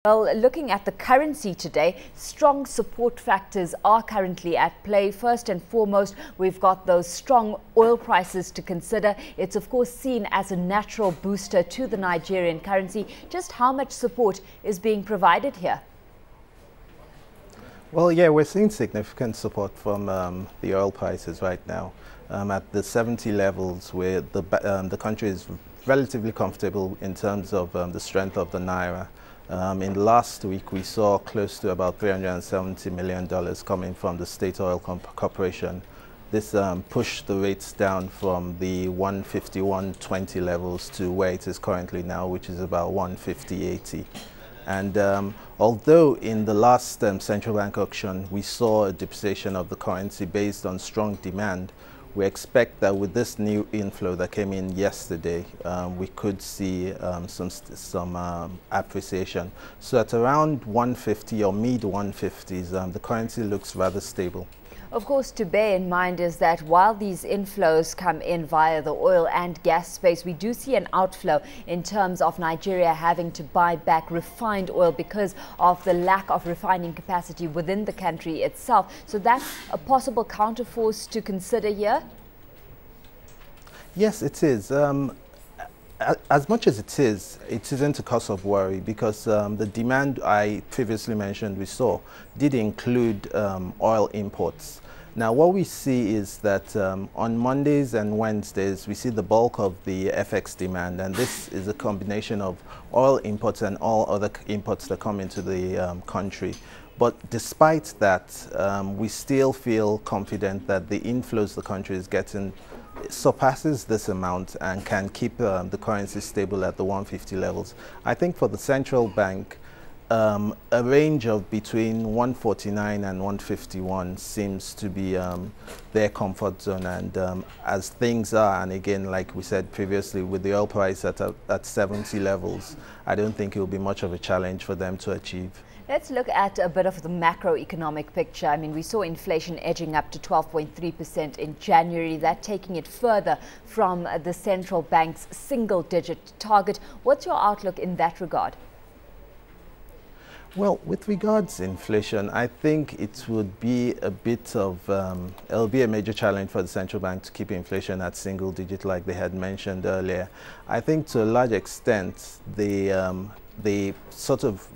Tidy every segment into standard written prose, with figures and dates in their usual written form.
Well, looking at the currency today, strong support factors are currently at play. First and foremost, we've got those strong oil prices to consider. It's of course seen as a natural booster to the Nigerian currency. Just how much support is being provided here? Well, yeah, we're seeing significant support from the oil prices right now. At the 70 levels, where the country is relatively comfortable in terms of the strength of the Naira. In last week, we saw close to about $370 million coming from the State Oil Corporation. This pushed the rates down from the 151.20 levels to where it is currently now, which is about 150.80. And although in the last central bank auction, we saw a depreciation of the currency based on strong demand, we expect that with this new inflow that came in yesterday, we could see some appreciation. So at around 150 or mid 150s, the currency looks rather stable. Of course, to bear in mind is that while these inflows come in via the oil and gas space, we do see an outflow in terms of Nigeria having to buy back refined oil because of the lack of refining capacity within the country itself. So that's a possible counterforce to consider here? Yes, it is. As much as it isn't a cause of worry because the demand I previously mentioned we saw did include oil imports. Now what we see is that on Mondays and Wednesdays we see the bulk of the FX demand, and this is a combination of oil imports and all other imports that come into the country. But despite that, we still feel confident that the inflows the country is getting surpasses this amount and can keep the currency stable at the 150 levels. I think for the central bank, a range of between 149 and 151 seems to be their comfort zone, and as things are, and again like we said previously, with the oil price at 70 levels, I don't think it will be much of a challenge for them to achieve. Let's look at a bit of the macroeconomic picture. I mean, we saw inflation edging up to 12.3% in January, that taking it further from the central bank's single-digit target. What's your outlook in that regard? Well, with regards to inflation, I think it would be a bit of, it'll be a major challenge for the central bank to keep inflation at single digit like they had mentioned earlier. I think to a large extent, they sort of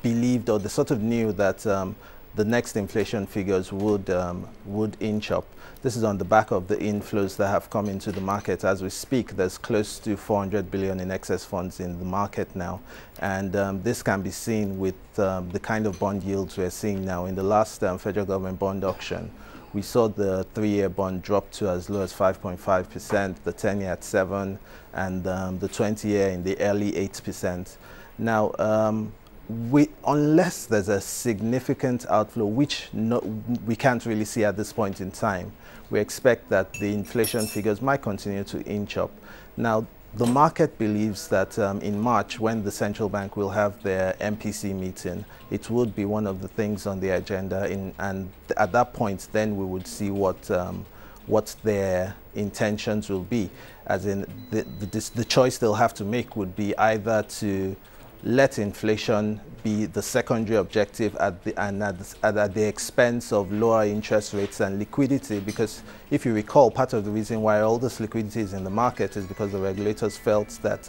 believed, or they sort of knew that the next inflation figures would inch up. This is on the back of the inflows that have come into the market. As we speak, there's close to 400 billion in excess funds in the market now, and this can be seen with the kind of bond yields we're seeing now. In the last federal government bond auction, we saw the 3-year bond drop to as low as 5.5%, the 10-year at 7%, and the 20-year in the early 8%. Now, unless there's a significant outflow, which we can't really see at this point in time, we expect that the inflation figures might continue to inch up. Now, the market believes that in March, when the central bank will have their MPC meeting, it would be one of the things on the agenda, and at that point, then we would see what their intentions will be. As in, the choice they'll have to make would be either to let inflation be the secondary objective at the expense of lower interest rates and liquidity, because if you recall, part of the reason why all this liquidity is in the market is because the regulators felt that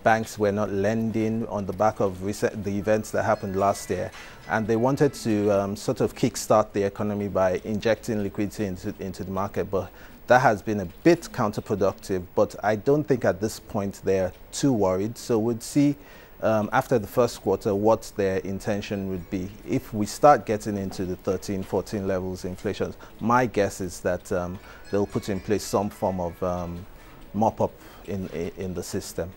banks were not lending on the back of the events that happened last year, and they wanted to sort of kickstart the economy by injecting liquidity into the market. But that has been a bit counterproductive, but I don't think at this point they're too worried. So we'll see after the first quarter what their intention would be. If we start getting into the 13, 14 levels inflation, my guess is that they'll put in place some form of mop-up in the system.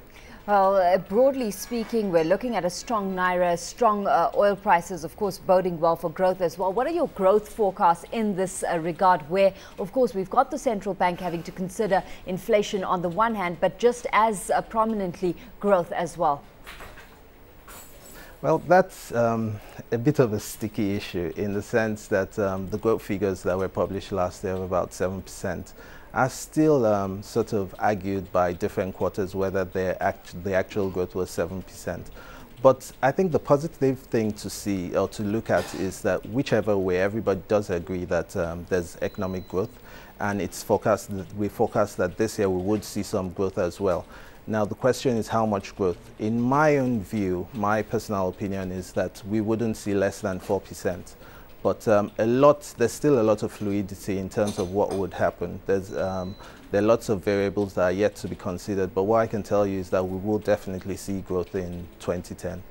Well, broadly speaking, we're looking at a strong Naira, strong oil prices, of course, boding well for growth as well. What are your growth forecasts in this regard, where, of course, we've got the central bank having to consider inflation on the one hand, but just as prominently growth as well? Well, that's a bit of a sticky issue in the sense that the growth figures that were published last year of about 7% are still sort of argued by different quarters whether the actual growth was 7%. But I think the positive thing to see or to look at is that whichever way, everybody does agree that there's economic growth, and it's forecast that we forecast that this year we would see some growth as well. Now the question is how much growth. In my own view, my personal opinion is that we wouldn't see less than 4%. But there's still a lot of fluidity in terms of what would happen. There are lots of variables that are yet to be considered, but what I can tell you is that we will definitely see growth in 2010.